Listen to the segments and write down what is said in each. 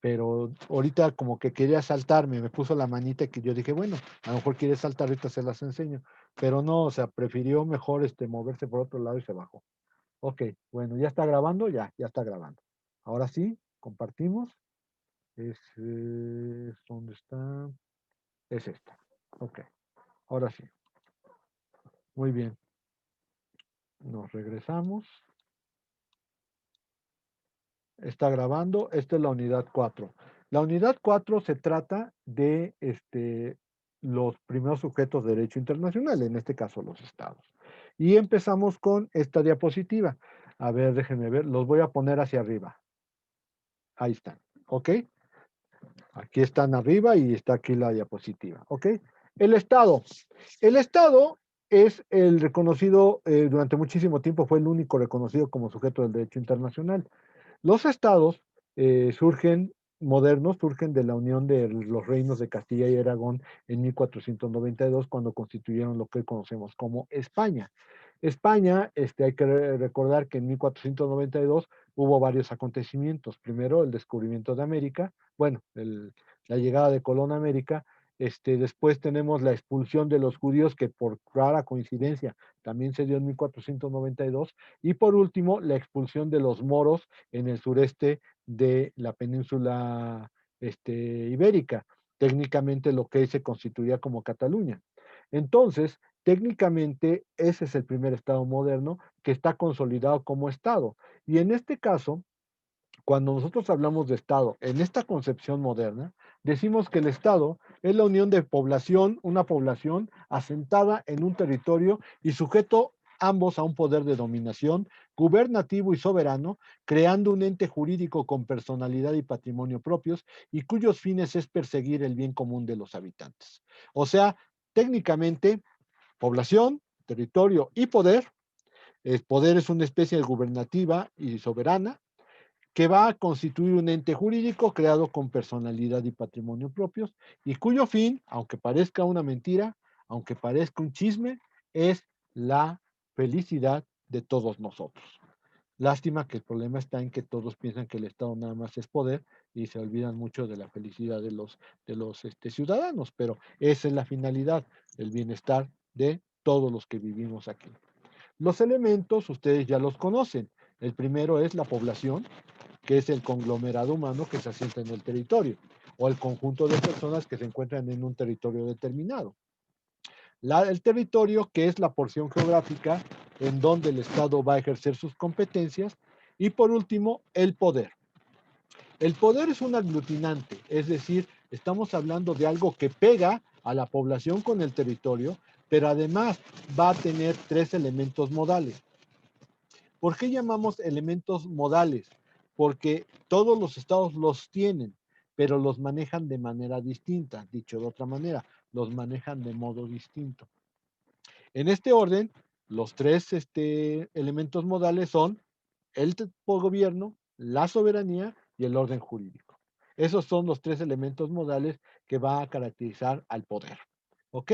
pero ahorita como que quería saltarme, me puso la manita que yo dije, bueno, a lo mejor quiere saltar, ahorita se las enseño, pero no, o sea, prefirió mejor moverse por otro lado y se bajó. Ok, bueno, ya está grabando, ya está grabando. Ahora sí, compartimos. ¿Dónde está? Es esta. Ok, ahora sí. Muy bien, nos regresamos. Está grabando. Esta es la unidad 4. La unidad 4 se trata de los primeros sujetos de derecho internacional, en este caso los estados. Y empezamos con esta diapositiva. A ver, déjenme ver, los voy a poner hacia arriba. Ahí están, ¿ok? Aquí están arriba y está aquí la diapositiva, ¿ok? El Estado. El Estado es el reconocido, durante muchísimo tiempo fue el único reconocido como sujeto del derecho internacional. Los estados surgen modernos, surgen de la unión de los reinos de Castilla y Aragón en 1492, cuando constituyeron lo que hoy conocemos como España. España, hay que recordar que en 1492 hubo varios acontecimientos. Primero, el descubrimiento de América, bueno, la llegada de Colón a América. Después tenemos la expulsión de los judíos, que por rara coincidencia también se dio en 1492. Y por último, la expulsión de los moros en el sureste de la península ibérica, técnicamente lo que se constituía como Cataluña. Entonces, técnicamente ese es el primer Estado moderno que está consolidado como Estado. Y en este caso, cuando nosotros hablamos de Estado, en esta concepción moderna, decimos que el Estado es la unión de población, una población asentada en un territorio y sujeto ambos a un poder de dominación gubernativo y soberano, creando un ente jurídico con personalidad y patrimonio propios y cuyos fines es perseguir el bien común de los habitantes. O sea, técnicamente, población, territorio y poder. El poder es una especie de gubernativa y soberana, que va a constituir un ente jurídico creado con personalidad y patrimonio propios, y cuyo fin, aunque parezca una mentira, aunque parezca un chisme, es la felicidad de todos nosotros. Lástima que el problema está en que todos piensan que el Estado nada más es poder y se olvidan mucho de la felicidad de los ciudadanos, pero esa es la finalidad, el bienestar de todos los que vivimos aquí. Los elementos ustedes ya los conocen. El primero es la población, que es el conglomerado humano que se asienta en el territorio, o el conjunto de personas que se encuentran en un territorio determinado. El territorio, que es la porción geográfica en donde el Estado va a ejercer sus competencias. Y por último, el poder. El poder es un aglutinante, es decir, estamos hablando de algo que pega a la población con el territorio, pero además va a tener tres elementos modales. ¿Por qué llamamos elementos modales? Porque todos los estados los tienen, pero los manejan de manera distinta. Dicho de otra manera, los manejan de modo distinto. En este orden, los tres elementos modales son el gobierno, la soberanía y el orden jurídico. Esos son los tres elementos modales que va a caracterizar al poder. ¿Ok?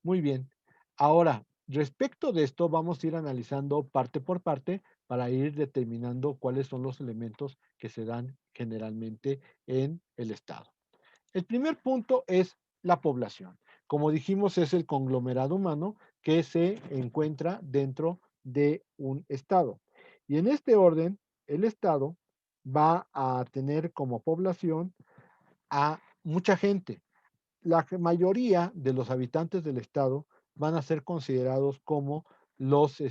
Muy bien. Ahora, respecto de esto, vamos a ir analizando parte por parte para ir determinando cuáles son los elementos que se dan generalmente en el Estado. El primer punto es la población. Como dijimos, es el conglomerado humano que se encuentra dentro de un Estado. Y en este orden, el Estado va a tener como población a mucha gente. La mayoría de los habitantes del estado van a ser considerados como los,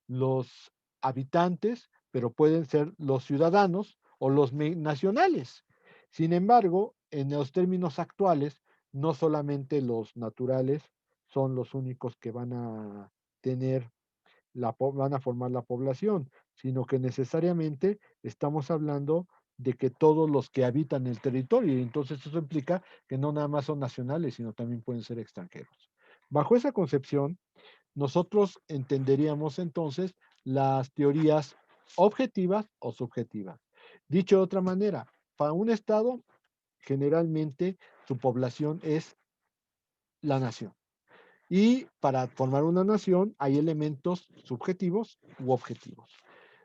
los habitantes, pero pueden ser los ciudadanos o los nacionales. Sin embargo, en los términos actuales, no solamente los naturales son los únicos que van a tener van a formar la población, sino que necesariamente estamos hablando de que todos los que habitan el territorio, y entonces eso implica que no nada más son nacionales, sino también pueden ser extranjeros. Bajo esa concepción, nosotros entenderíamos entonces las teorías objetivas o subjetivas. Dicho de otra manera, para un Estado, generalmente su población es la nación. Y para formar una nación hay elementos subjetivos u objetivos.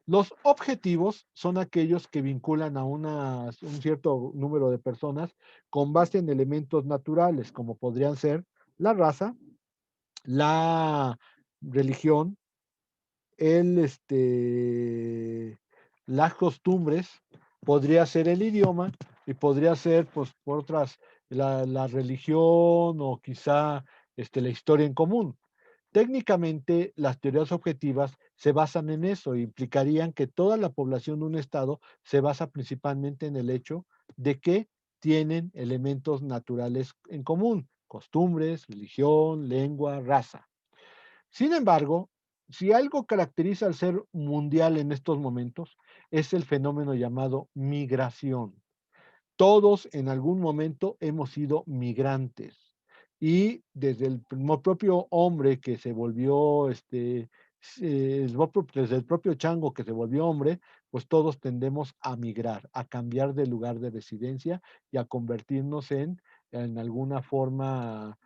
Los objetivos son aquellos que vinculan a un cierto número de personas con base en elementos naturales, como podrían ser la raza, la religión, el, las costumbres, podría ser el idioma y podría ser, pues, por otras, la religión o quizá la historia en común. Técnicamente, las teorías objetivas se basan en eso, implicarían que toda la población de un estado se basa principalmente en el hecho de que tienen elementos naturales en común, costumbres, religión, lengua, raza. Sin embargo, si algo caracteriza al ser mundial en estos momentos, es el fenómeno llamado migración. Todos en algún momento hemos sido migrantes y desde el propio hombre que se volvió, desde el propio chango que se volvió hombre, pues todos tendemos a migrar, a cambiar de lugar de residencia y a convertirnos en alguna forma,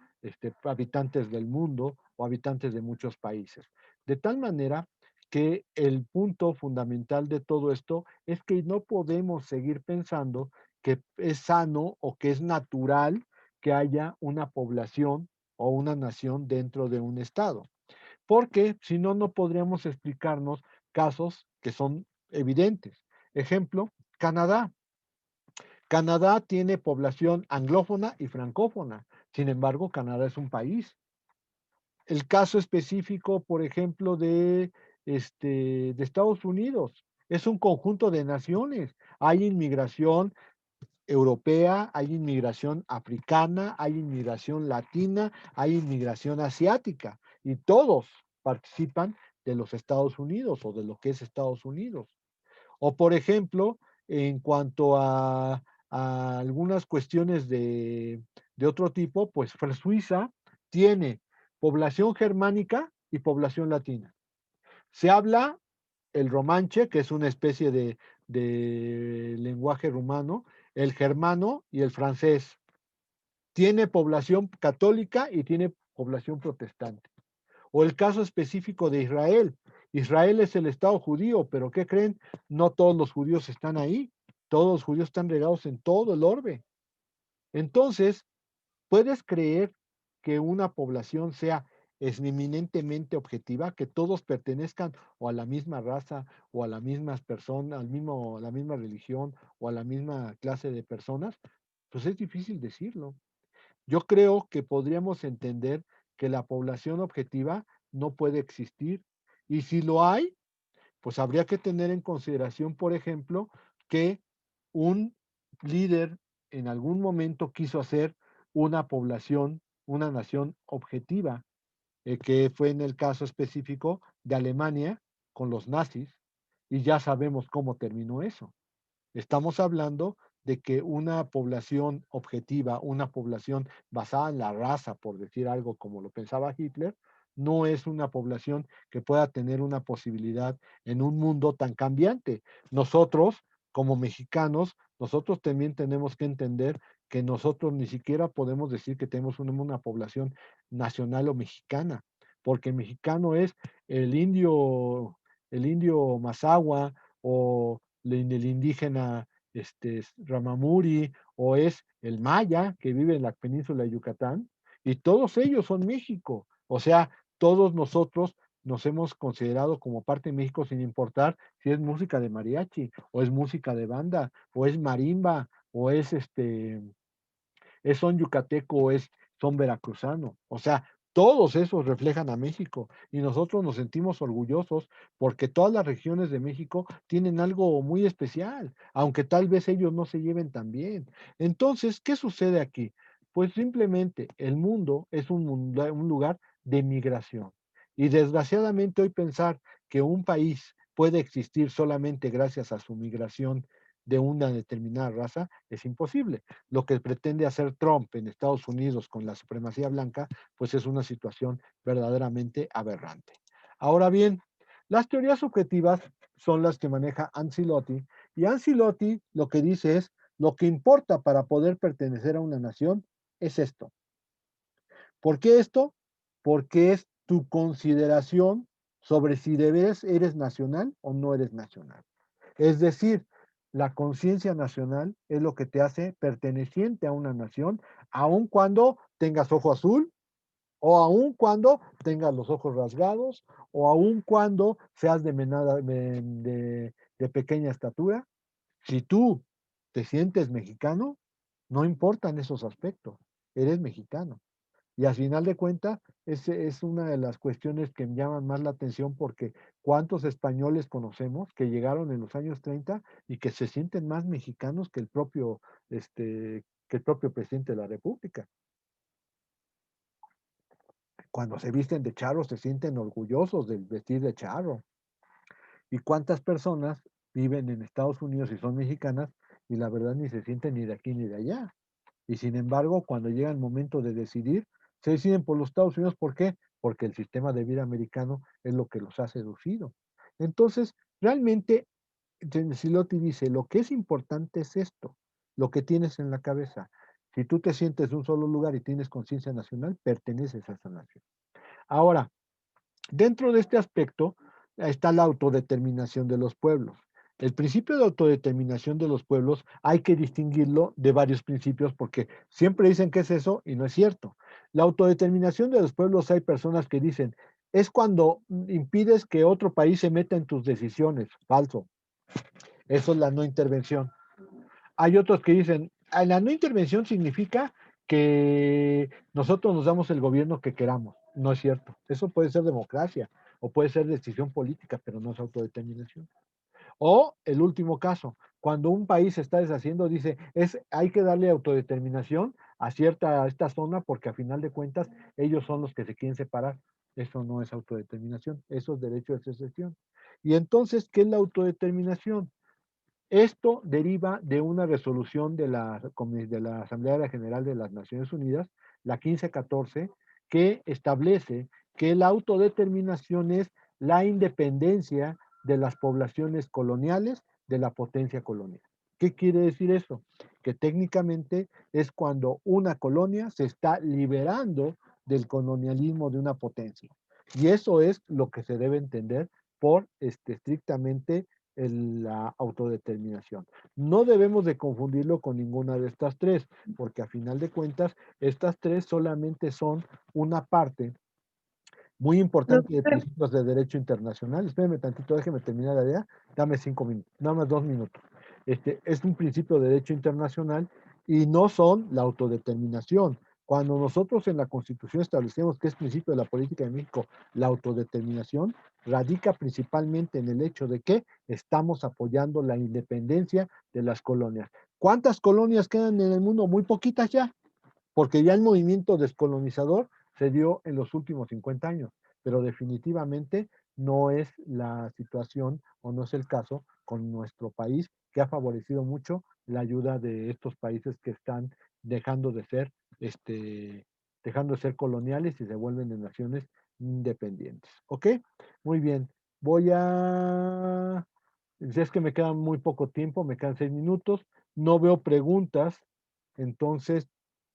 habitantes del mundo o habitantes de muchos países. De tal manera que el punto fundamental de todo esto es que no podemos seguir pensando que es sano o que es natural que haya una población o una nación dentro de un estado, porque si no, no podríamos explicarnos casos que son evidentes. Ejemplo, Canadá. Canadá tiene población anglófona y francófona. Sin embargo, Canadá es un país. El caso específico, por ejemplo, de Estados Unidos, es un conjunto de naciones. Hay inmigración europea, hay inmigración africana, hay inmigración latina, hay inmigración asiática y todos participan de los Estados Unidos o de lo que es Estados Unidos. O por ejemplo, en cuanto a algunas cuestiones de otro tipo, pues Suiza tiene población germánica y población latina. Se habla el romanche, que es una especie de lenguaje rumano, el germano y el francés. Tiene población católica y tiene población protestante. O el caso específico de Israel. Israel es el Estado judío, pero ¿qué creen? No todos los judíos están ahí. Todos los judíos están regados en todo el orbe. Entonces, ¿puedes creer que una población sea eminentemente objetiva, que todos pertenezcan o a la misma raza o a las mismas personas, a la misma religión o a la misma clase de personas? Pues es difícil decirlo. Yo creo que podríamos entender que la población objetiva no puede existir. Y si lo hay, pues habría que tener en consideración, por ejemplo, que un líder en algún momento quiso hacer una población, una nación objetiva, que fue en el caso específico de Alemania con los nazis, y ya sabemos cómo terminó eso. Estamos hablando de que una población objetiva, una población basada en la raza, por decir algo como lo pensaba Hitler, no es una población que pueda tener una posibilidad en un mundo tan cambiante. Nosotros, como mexicanos, nosotros también tenemos que entender que nosotros ni siquiera podemos decir que tenemos una población nacional o mexicana, porque mexicano es el indio, el indio Mazahua o el indígena Ramamuri, o es el maya que vive en la península de Yucatán, y todos ellos son México. O sea, todos nosotros nos hemos considerado como parte de México sin importar si es música de mariachi, o es música de banda, o es marimba, o es son yucateco o es son veracruzano. O sea, todos esos reflejan a México y nosotros nos sentimos orgullosos porque todas las regiones de México tienen algo muy especial, aunque tal vez ellos no se lleven tan bien. Entonces, ¿qué sucede aquí? Pues simplemente el mundo es un lugar de migración. Y desgraciadamente hoy pensar que un país puede existir solamente gracias a su migración de una determinada raza es imposible. Lo que pretende hacer Trump en Estados Unidos con la supremacía blanca, pues es una situación verdaderamente aberrante. Ahora bien, las teorías subjetivas son las que maneja Ancelotti, y Ancelotti lo que dice es, lo que importa para poder pertenecer a una nación es esto. ¿Por qué esto? Porque es tu consideración sobre si de veras eres nacional o no eres nacional. Es decir, la conciencia nacional es lo que te hace perteneciente a una nación, aun cuando tengas ojo azul, o aun cuando tengas los ojos rasgados, o aun cuando seas de pequeña estatura. Si tú te sientes mexicano, no importan esos aspectos, eres mexicano. Y al final de cuentas, ese es una de las cuestiones que me llaman más la atención porque cuántos españoles conocemos que llegaron en los años 30 y que se sienten más mexicanos que el propio presidente de la República. Cuando se visten de charro, se sienten orgullosos del vestir de charro. ¿Y cuántas personas viven en Estados Unidos y son mexicanas y la verdad ni se sienten ni de aquí ni de allá? Y sin embargo, cuando llega el momento de decidir, se deciden por los Estados Unidos. ¿Por qué? Porque el sistema de vida americano es lo que los ha seducido. Entonces, realmente, Silotti dice, lo que es importante es esto, lo que tienes en la cabeza. Si tú te sientes de un solo lugar y tienes conciencia nacional, perteneces a esa nación. Ahora, dentro de este aspecto está la autodeterminación de los pueblos. El principio de autodeterminación de los pueblos hay que distinguirlo de varios principios porque siempre dicen que es eso y no es cierto. La autodeterminación de los pueblos hay personas que dicen es cuando impides que otro país se meta en tus decisiones. Falso. Eso es la no intervención. Hay otros que dicen, la no intervención significa que nosotros nos damos el gobierno que queramos. No es cierto. Eso puede ser democracia o puede ser decisión política, pero no es autodeterminación. O el último caso, cuando un país se está deshaciendo, dice, hay que darle autodeterminación a esta zona porque a final de cuentas ellos son los que se quieren separar. Eso no es autodeterminación, eso es derecho de secesión. Y entonces, ¿qué es la autodeterminación? Esto deriva de una resolución de la Asamblea General de las Naciones Unidas, la 1514, que establece que la autodeterminación es la independencia de las poblaciones coloniales de la potencia colonial. ¿Qué quiere decir eso? Que técnicamente es cuando una colonia se está liberando del colonialismo de una potencia. Y eso es lo que se debe entender por estrictamente la autodeterminación. No debemos de confundirlo con ninguna de estas tres, porque a final de cuentas, estas tres solamente son una parte muy importante de Doctor, principios de derecho internacional. Espérame tantito, déjeme terminar la idea. Dame 5 minutos, nada más 2 minutos. Es un principio de derecho internacional y no son la autodeterminación. Cuando nosotros en la Constitución establecemos que es principio de la política de México, la autodeterminación radica principalmente en el hecho de que estamos apoyando la independencia de las colonias. ¿Cuántas colonias quedan en el mundo? Muy poquitas ya, porque ya el movimiento descolonizador se dio en los últimos 50 años, pero definitivamente no es la situación o no es el caso con nuestro país, que ha favorecido mucho la ayuda de estos países que están dejando de ser, dejando de ser coloniales y se vuelven en naciones independientes. ¿Ok? Muy bien. Si es que me queda muy poco tiempo, me quedan 6 minutos, no veo preguntas, entonces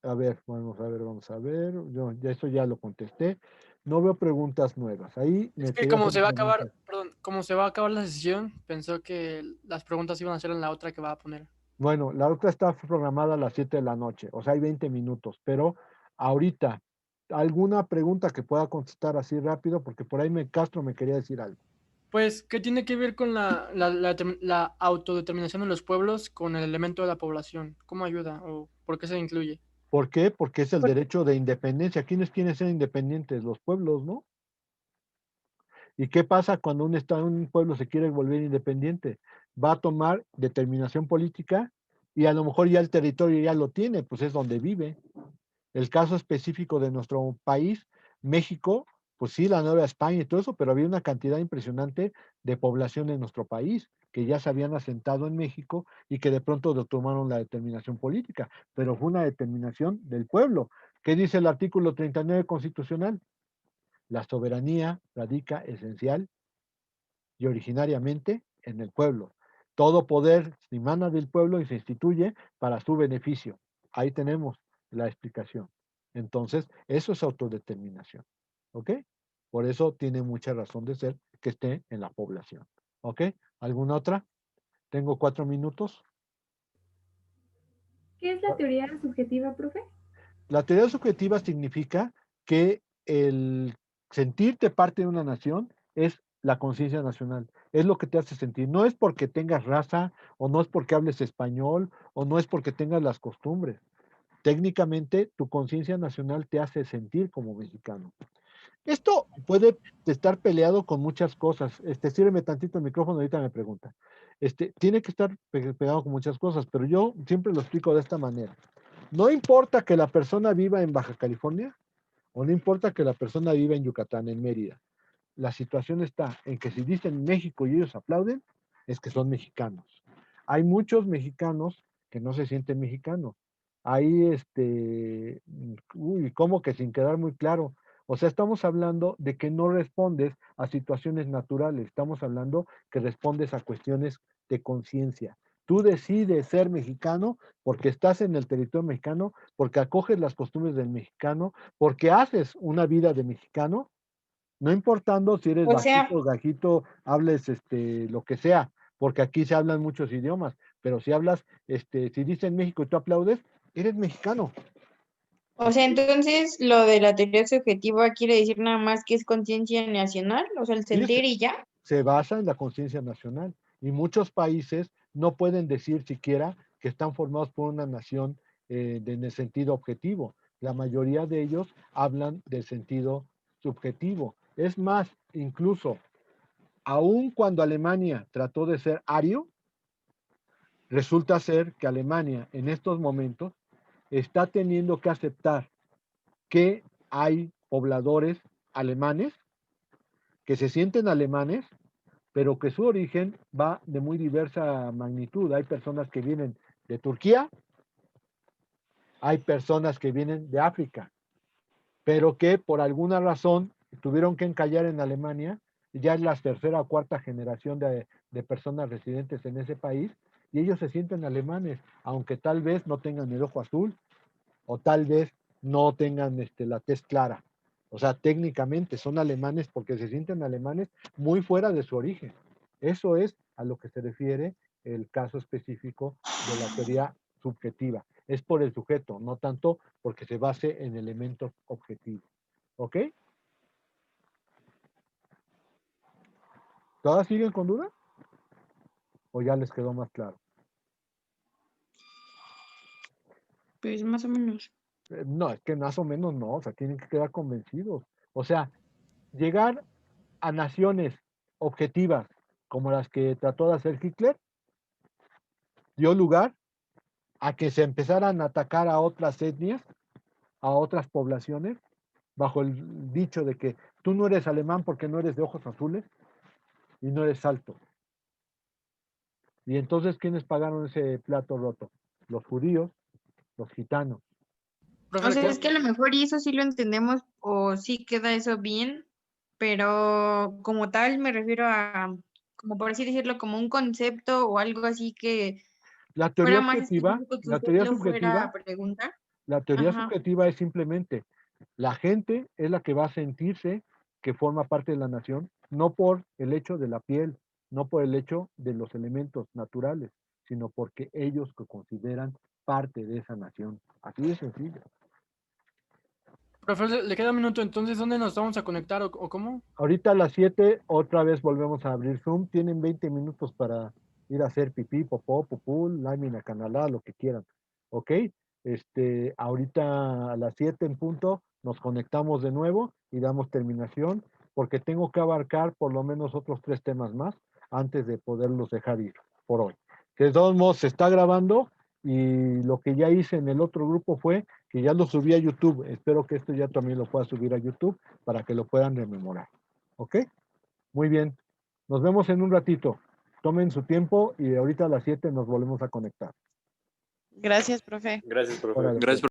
a ver, vamos a ver, vamos a ver. Yo ya eso ya lo contesté. No veo preguntas nuevas. Ahí es me que quería como hacer se va a acabar, preguntas. perdón, como se va a acabar la sesión, pensó que las preguntas iban a ser en la otra que va a poner. Bueno, la otra está programada a las 7 de la noche, o sea, hay 20 minutos, pero ahorita, ¿alguna pregunta que pueda contestar así rápido? Porque por ahí Castro me quería decir algo. Pues, ¿qué tiene que ver con la autodeterminación de los pueblos con el elemento de la población? ¿Cómo ayuda o por qué se incluye? ¿Por qué? Porque es el derecho de independencia. ¿Quiénes quieren ser independientes? Los pueblos, ¿no? ¿Y qué pasa cuando un pueblo se quiere volver independiente? Va a tomar determinación política y a lo mejor ya el territorio ya lo tiene, pues es donde vive. El caso específico de nuestro país, México, pues sí, la Nueva España y todo eso, pero había una cantidad impresionante de población en nuestro país que ya se habían asentado en México y que de pronto tomaron la determinación política, pero fue una determinación del pueblo. ¿Qué dice el artículo 39 constitucional? La soberanía radica esencial y originariamente en el pueblo. Todo poder dimana del pueblo y se instituye para su beneficio. Ahí tenemos la explicación. Entonces, eso es autodeterminación. ¿Ok? Por eso tiene mucha razón de ser que esté en la población. ¿Ok? ¿Alguna otra? Tengo 4 minutos. ¿Qué es la teoría subjetiva, profe? La teoría subjetiva significa que el sentirte parte de una nación es la conciencia nacional, es lo que te hace sentir. No es porque tengas raza, o no es porque hables español, o no es porque tengas las costumbres. Técnicamente, tu conciencia nacional te hace sentir como mexicano. Esto puede estar peleado con muchas cosas. Sírveme tantito el micrófono, ahorita me pregunta. Tiene que estar pegado con muchas cosas, pero yo siempre lo explico de esta manera. No importa que la persona viva en Baja California, o no importa que la persona viva en Yucatán, en Mérida. La situación está en que si dicen México y ellos aplauden, es que son mexicanos. Hay muchos mexicanos que no se sienten mexicanos. Ahí, como que sin quedar muy claro. O sea, estamos hablando de que no respondes a situaciones naturales, estamos hablando que respondes a cuestiones de conciencia. Tú decides ser mexicano porque estás en el territorio mexicano, porque acoges las costumbres del mexicano, porque haces una vida de mexicano, no importando si eres O sea, bajito, gajito, hables lo que sea, porque aquí se hablan muchos idiomas, pero si hablas, si dicen México y tú aplaudes, eres mexicano. entonces lo de la teoría subjetiva quiere decir nada más que es conciencia nacional, o sea, el Sí, sentir y ya. se basa en la conciencia nacional y muchos países no pueden decir siquiera que están formados por una nación en el sentido objetivo. La mayoría de ellos hablan del sentido subjetivo. Es más, incluso, aun cuando Alemania trató de ser ario, resulta ser que Alemania en estos momentos está teniendo que aceptar que hay pobladores alemanes que se sienten alemanes, pero que su origen va de muy diversa magnitud. Hay personas que vienen de Turquía, hay personas que vienen de África, pero que por alguna razón tuvieron que encallar en Alemania. Ya es la tercera o cuarta generación de personas residentes en ese país, y ellos se sienten alemanes, aunque tal vez no tengan el ojo azul, o tal vez no tengan la tez clara. O sea, técnicamente son alemanes porque se sienten alemanes muy fuera de su origen. Eso es a lo que se refiere el caso específico de la teoría subjetiva. Es por el sujeto, no tanto porque se base en elementos objetivos. ¿Ok? ¿Todas siguen con duda? ¿O ya les quedó más claro? Pues más o menos. No, es que más o menos no, o sea, tienen que quedar convencidos. O sea, llegar a naciones objetivas como las que trató de hacer Hitler dio lugar a que se empezaran a atacar a otras etnias, a otras poblaciones, bajo el dicho de que tú no eres alemán porque no eres de ojos azules y no eres alto. Y entonces, ¿quiénes pagaron ese plato roto? Los judíos, los gitanos. O sea, es que a lo mejor y eso sí lo entendemos o sí queda eso bien, pero como tal me refiero a, como por así decirlo, como un concepto o algo así que La fuera teoría más subjetiva, específico que la usted teoría lo fuera subjetiva, a preguntar. la teoría Ajá. subjetiva es simplemente la gente es la que va a sentirse que forma parte de la nación, no por el hecho de la piel, no por el hecho de los elementos naturales, sino porque ellos que consideran parte de esa nación. Así de sencillo. Profesor, le queda un minuto, entonces, ¿dónde nos vamos a conectar o cómo? Ahorita a las 7 otra vez volvemos a abrir Zoom. Tienen 20 minutos para ir a hacer pipí, popó, pupú, lámina, canalá, lo que quieran. ¿Ok? Ahorita a las 7 en punto nos conectamos de nuevo y damos terminación porque tengo que abarcar por lo menos otros 3 temas más antes de poderlos dejar ir por hoy. De todos modos, se está grabando y lo que ya hice en el otro grupo fue que ya lo subí a YouTube. Espero que esto ya también lo pueda subir a YouTube para que lo puedan rememorar. ¿Ok? Muy bien. Nos vemos en un ratito. Tomen su tiempo y ahorita a las 7 nos volvemos a conectar. Gracias, profe. Gracias, profe. Órale, Gracias, pues.